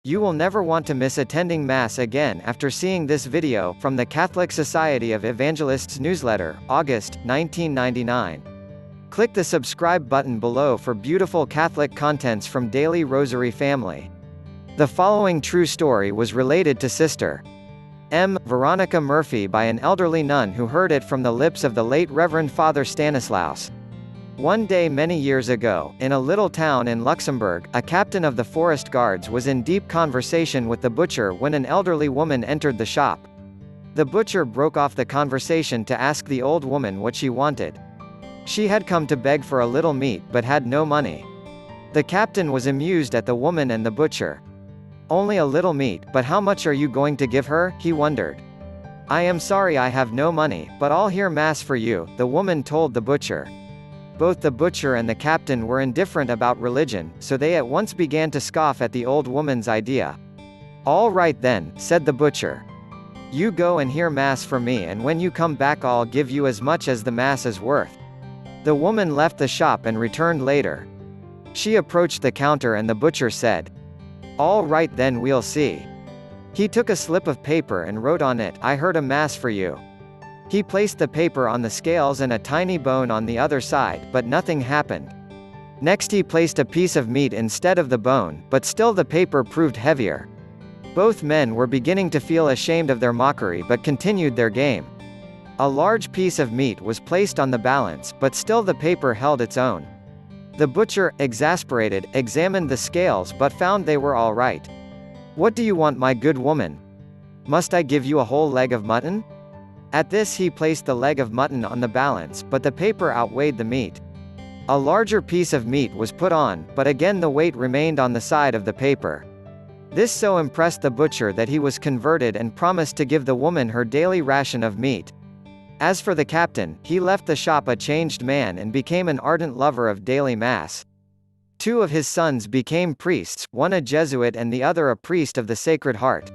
You will never want to miss attending Mass again after seeing this video from the Catholic Society of Evangelists newsletter, August, 1999. Click the subscribe button below for beautiful Catholic contents from Daily Rosary Family. The following true story was related to Sister M. Veronica Murphy by an elderly nun who heard it from the lips of the late Reverend Father Stanislaus. One day many years ago, in a little town in Luxembourg, a captain of the forest guards was in deep conversation with the butcher when an elderly woman entered the shop. The butcher broke off the conversation to ask the old woman what she wanted. She had come to beg for a little meat but had no money. The captain was amused at the woman and the butcher. "Only a little meat, but how much are you going to give her?" he wondered. "I am sorry I have no money, but I'll hear Mass for you," the woman told the butcher. Both the butcher and the captain were indifferent about religion, so they at once began to scoff at the old woman's idea. "All right then," said the butcher. "You go and hear Mass for me, and when you come back I'll give you as much as the Mass is worth." The woman left the shop and returned later. She approached the counter and the butcher said, "All right then, we'll see." He took a slip of paper and wrote on it, "I heard a Mass for you." He placed the paper on the scales and a tiny bone on the other side, but nothing happened. Next he placed a piece of meat instead of the bone, but still the paper proved heavier. Both men were beginning to feel ashamed of their mockery but continued their game. A large piece of meat was placed on the balance, but still the paper held its own. The butcher, exasperated, examined the scales but found they were all right. "What do you want, my good woman? Must I give you a whole leg of mutton?" At this he placed the leg of mutton on the balance, but the paper outweighed the meat. A larger piece of meat was put on, but again the weight remained on the side of the paper. This so impressed the butcher that he was converted and promised to give the woman her daily ration of meat. As for the captain, he left the shop a changed man and became an ardent lover of daily Mass. Two of his sons became priests, one a Jesuit and the other a priest of the Sacred Heart.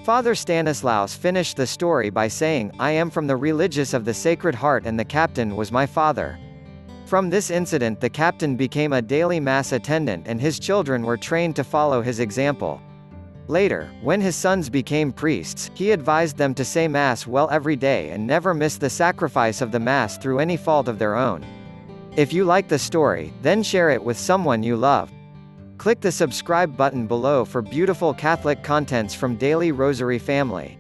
Father Stanislaus finished the story by saying, "I am from the religious of the Sacred Heart and the captain was my father." From this incident the captain became a daily Mass attendant and his children were trained to follow his example. Later, when his sons became priests, he advised them to say Mass well every day and never miss the sacrifice of the Mass through any fault of their own. If you like the story, then share it with someone you love. Click the subscribe button below for beautiful Catholic contents from Daily Rosary Family.